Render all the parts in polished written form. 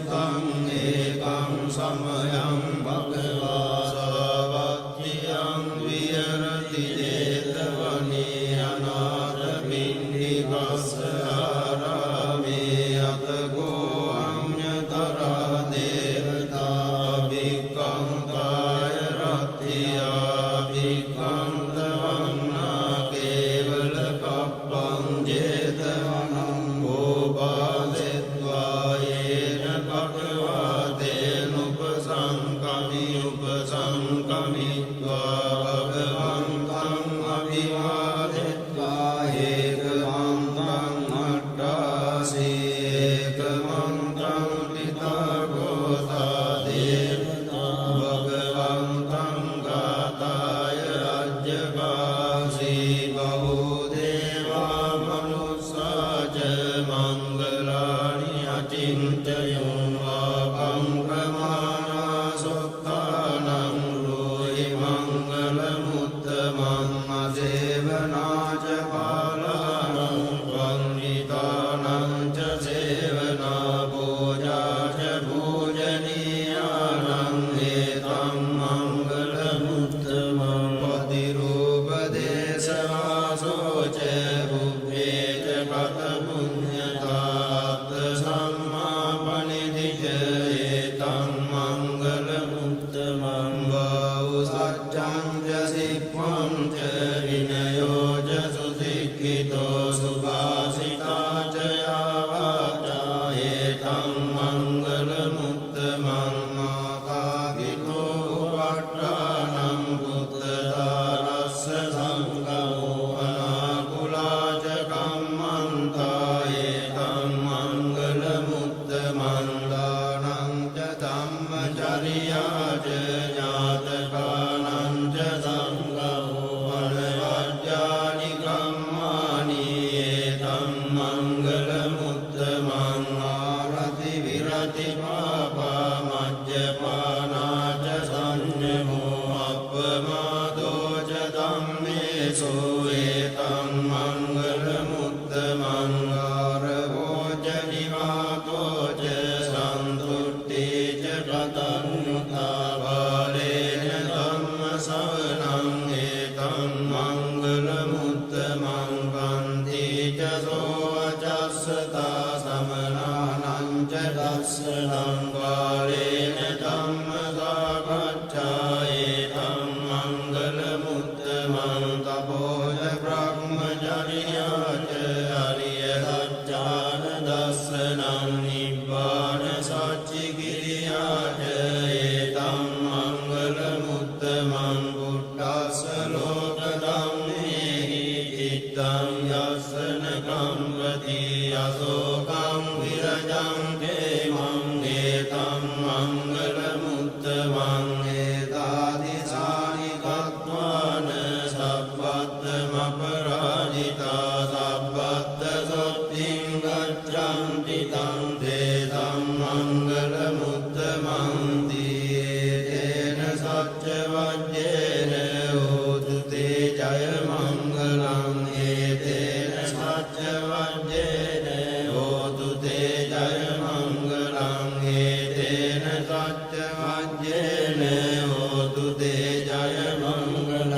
සිතං ඒකං සමයං භගවා සාවත්තියං විහෙරති 제තවනේ අනාථ පිණ්ඩිකස්ස ආරාමේ අතකෝ අඤ්ඤතරා දේවතා භික්ඛං කාය රත්තියා භික්ඛං තවන්නා කේවල කප්පං 제තවනං ඕපාදෙත්වා යේන භගවා තේනුපසංකමි උපසංකමිත්වා භගවන්තං අභිවාදෙත්වා ඒකමන්තං අට්ඨාසී ඒකමන්තං පිතගෝතා දේවතා භගවන්තං ගාතාය රජ්‍යවාසී බහූ දේවා මනුස්සාච මංගලානි අචින්තයෝ ආපං ප්‍රමාණා සොත්තානං රෝහි මංගල මුත්තමං අසේවනාච පාලානං වන්දිතානං ච සේවනා පූජාච පූජනීයානං ඒතං මංගල මුත්තමං පතිරූප දේශවාසෝච බුද්ධේච කත පුඤ්ඤතාත් සම්මාපනිදිච ඒතං මංගල මුත්තමං බහු සච්ඡං ච සික්ඛං ච විනයෝ ච සුසික්ඛිතෝ සුභාසිතා ච යාවාචා ඒතං මංගල මුත්තමං මාකාගිතෝ වට්ඨානං බුද්ධදාරස්ස සංඝෝ අනාකුලා ච කම්මන්තා ඒතං මංගල මුත්තමං දානං ච ධම්මචර්යා ච ඥාතකානං ච සංඝෝ අනවජ්ජානි කම්මානි ඒතං මංගල මුත්තමං ආරති විරති පාපා මජ්ජපානා ච සංයමෝ අප්පමාදෝ ච ධම්මේසු ඒතං මංගල මුත්තමං ආරවෝ ච නිවාතෝ ච සන්තුට්ඨි ච පතන්නුතා බාලේන ධම්ම ශ්‍රවණං ඒතං මංගල මුත්තමං වන්ති ච සෝවචස්සතා සමනානං ච දස්සනං බාලේන ධම්ම සාකච්ඡා ඒතං මංගල මුත්තමං තපෝච බ්‍රහ්මචර්යා ච අරිය සත්‍යාන දස්සනං නිබ්බාන සච්චිකිරියා ච ඒතං මංගල මුත්තමං බුද්ධස්ස ලෝක ධම්මේහි චිත්තං යස්සන කම්පති අසෝකං විරජං ඛේමං ඒතං මංගල මුත්තමං ඒතාදිසානි කତ୍වාන සබ්බත්තමපරාජිතා සබ්බත්ත සොත්තිං ගච්ඡන්ති තං තේසං මංගල මුත්තමං දීතේන සච්ච වජ්ජේන හෝතු තේ ජය මංගලං ඒතේන සච්ච වජ්ජේන හෝතු තේ ජය මංගලං ඒතේන සච්ච වජ්ජේන හෝතු තේ ජය මංගලං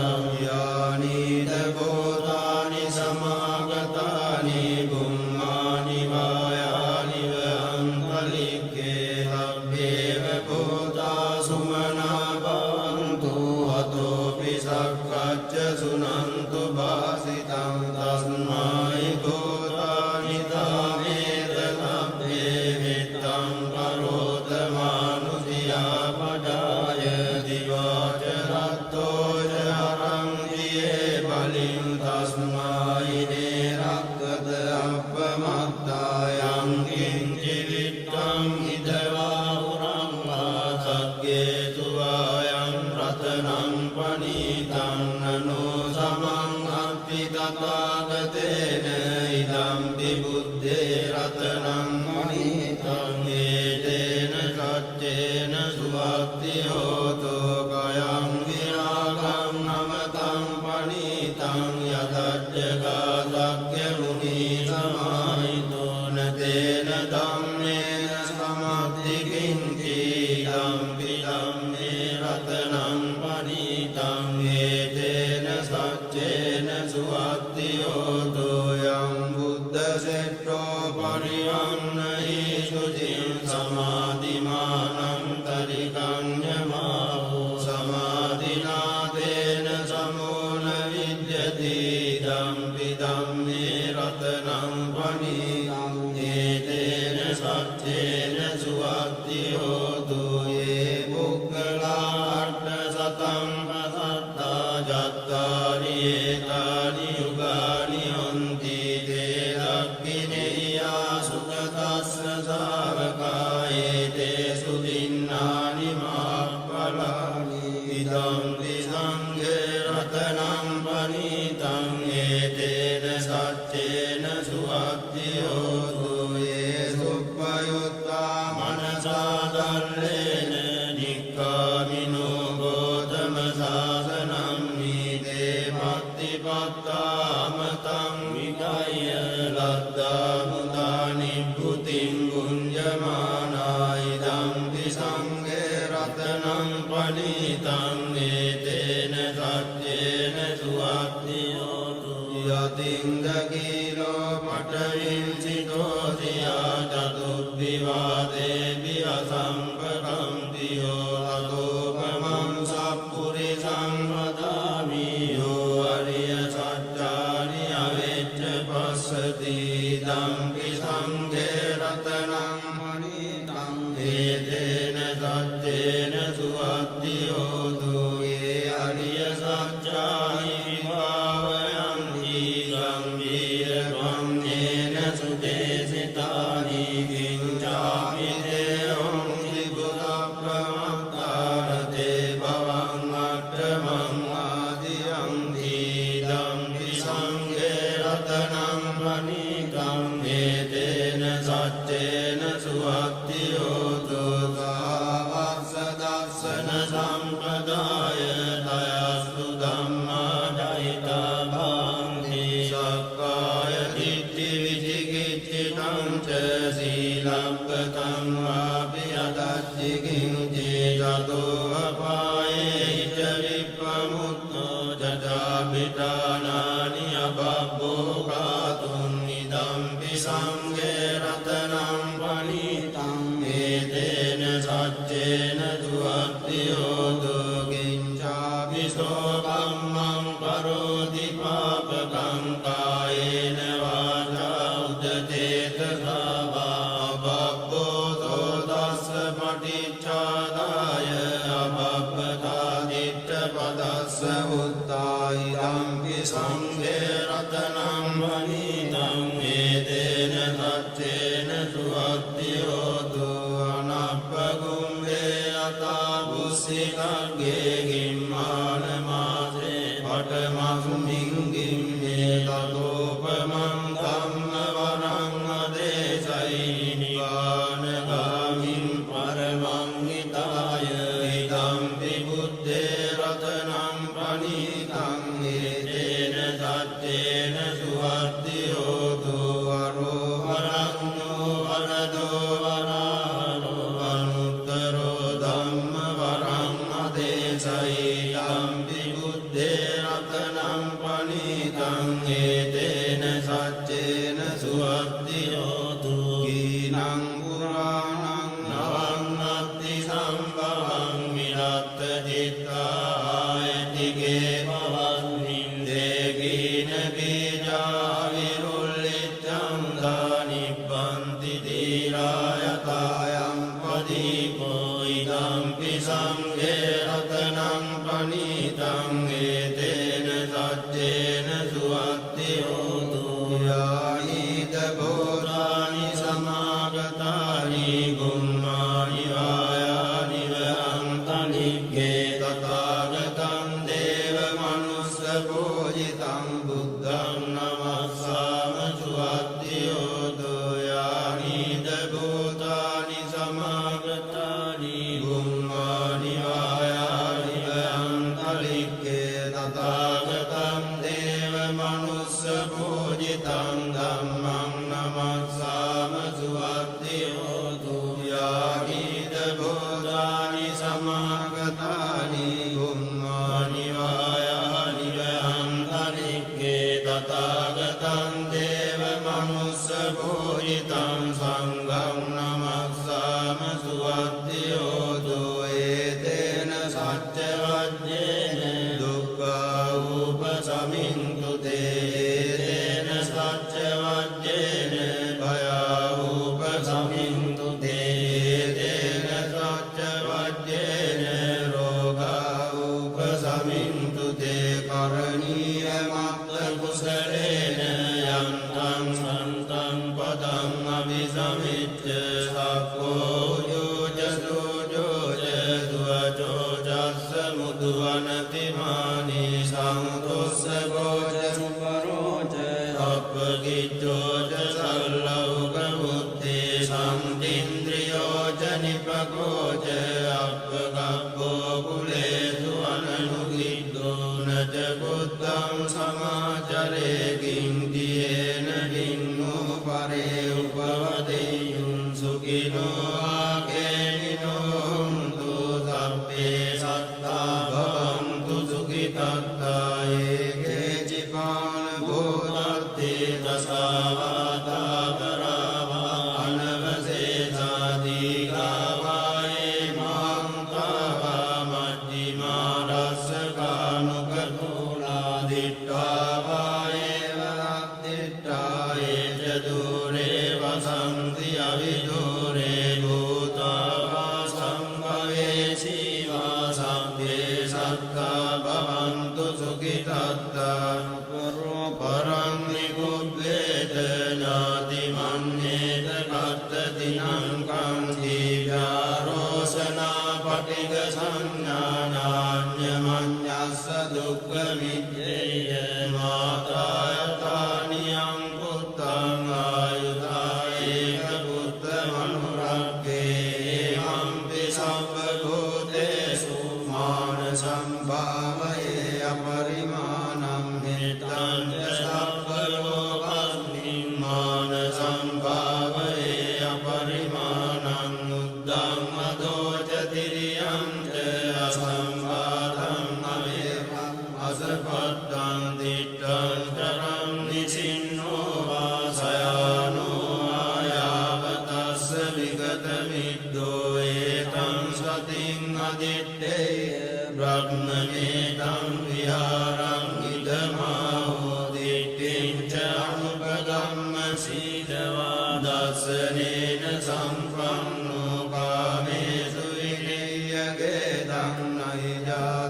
යානිද භූතානි සමාගතානි බුම්මානි වායානි වංකලික්කේ සබ්බේව භූතා සුමනා භවන්තු අතෝපි සක්කච්ඡ සුනන්තු භාසිතං තස්මයි භූතානි තාමේත සබ්බේ මිත්තං කරෝත මානුසියා පජාය දිවාච රත්තෝ ච අරං දියේ බලින් තස්මයි නේරක්කත අප්පමත්තායං කිංචි විත්තං ඉදව සුවත්ති හෝතු යේ පුක්ඛලාට සතං අසත්තා ජත්තාරි ඒතානි යුගානි හොන්ති තේ දක්ඛිනේයා සුගතස්ස සාවකායේ තේ සුදින්නානි මාප්පලානි ඉදං විසංඝේ රතනං පනිතං ඒතේන සච්චේන සුවත්ති හෝතු යේ සුප්පයුත්තා මනසා දල්ලේන නික්ඛාමිනෝ ගෝතම සාසනං නීතේ පත්තිපත්තාමතං විගය ලද්දා මුදා නිබ්බුතිං ගුඤ්ජමානා ඉදං විසංඝේ රතනං පනිතං ඒතේන සච්චේන සුවත්ති හෝතු යතින්දකීලෝ පඨවින්සිතෝ සියා චතුබ්බිවාදේපි අසම්පකම්තියෝ අතෝපමං සප්පුරිසං වදාමි යෝ අරිය සත්‍යානි අවෙච්ච පස්සති දම්පි සංඝේ රතනං මනිතං ඒතේන සච්චේන සුවත්ති හෝතු යේ අරිය සත්‍යානි විභාවයන්ති ගම්භීර ත්වන්නේන සුදේසිතානි කිංචාපි දේවං ත්‍රිපුරප්‍රමත්තාරතේ භවං අට්ඨමං ආදියං දීදම්පි සංඝේ රතනං පනිතං ඒතේන සච්චේන සුවත්ති හෝතු සාවස්ස දස්සන සම්පදාය දයස්තු ධම්මා දයිතා භාන්ති සක්කාය දිට්ඨි විචිකිච්ඡිතං ච සීලබ්බතං වාපි අදච්චි කිංචි ජතෝ අපායේ ච විප්පමුත්තෝ ජටාපිතානානි අබබ්බෝ කාතුන් ඉදම්පි සංඝේ රතනං පනිතං ඒතේන සච්චේන සුවත්ති හෝතු කිංචාපි සෝකම්මං කරෝති පාපකං කායේන වාචා උදචේතසා වා අබබ්බෝ සෝතස්ස පටිච්චාදාය අබබ්බතා දිට්ඨ පදස්ස උත්තායි ධම්පි සංඝේ රතනං වනිතං ඒතේන සච්චේන සුවත්ති හෝතු අනප්පගුම්බේ අතා බුස්සිකග්ගේ ගිම්මාන මාසේ පඨමස්මින් ගිම්මේ තතෝපමං ධම්ම වරං අදේශයි නිවාන ගාමින් පරමං හිතාය ඉදම්පි බුද්දේ රතනං පනිතං ඒතේන සච්චේන සුවත්ති හෝතු අරෝහරඤ්ඤෝ වරදෝ වරාරෝ අනුත්තරෝ ධම්ම වරං අදේශයි ධම්පි බුද්දේ රතනං පනිතං ඒතේන සච්චේන සුවත්ති හෝතු කීනං පුරාණං නවං අත්ති සම්භවං විරත්ත චිත්තාය තිගේ භවස්මින් දේගීන බීජා විරුල්ලිච්ඡං දානිබ්බන්ති දීරායතායං පදීපෝ ඉදම්පි සංඝේ රතනං පනිතං ඒතේන සච්චේන සුවත්ති හෝතු යානිත බෝධානි සමාගතානි ගුම්මානි වායානි වහන්තනික්ඛේ තථාගතං දේව මනුස්ස පූජිතං බුද්ධං නමස්සාම සුවත්ති හෝතු යානිත භූතානි සමාගතානි ගුම්මානි වායානි වහන්තනික්ඛේ නිපකෝච අප්පකප්පෝ කුලේසු අනනුගිද්දෝ නච බුද්ධං සමාචරේකින් දියේන දින්නෝ පරේ උපවදෙයුන් සුඛිනෝ ආකේනිනෝ හුන්තු සබ්බේ සත්තා භවන්තු සුඛිතත්තා ඒකේ චිපාන භෝතත්තේ දසාවාතා කරාවා අනවසේසා දීඝාවායේ මහන්තාවා මජ්ජිමා රස්සකානුකතෝලා දිට්ඨාවායේ වරද්දිට්ඨායේ චදුරේ වසන්ති අවිදූරේ භූතාවා සම්භවේ සීවා සම්භේ සත්තා භවන්තු සුඛිතත්තා පරං නිකුබ්බේත ඥාති මන්නේත කත්තතිනං කන්ති ව්‍යාරෝසනා පටිග සංඥානාඤ්ඤමඤ්ඤස්ස දුක්ඛ මිච්ඡේය මාතායතානියං පුත්තං ආයුධායේක පුත්ත මනුරක්ඛේ මම්පි සම්බ භූතේසු මාන සම්භාවයේ අපරිමාණං හිතං සබ්බ ලෝකස්මින් මාන සම්භාවයේ අපරිමාණං උද්දං මදෝච තිරියං ච අසම්බාධං අවේවං අසපත්තං දිට්ඨං කරං නිසින්නෝ වාසයානෝ ආයාවතස්ස විගත මිද්දෝ ඒතං සතින් අදිත්තේ බ්‍රහ්මනේතං විහාරං ඉදමාහෝ දිට්ඨිං ච අනුපගම්ම සීලවා දස්සනේන සම්පන්නෝ කාමේසු විනය්‍යගේ දන්නහිජා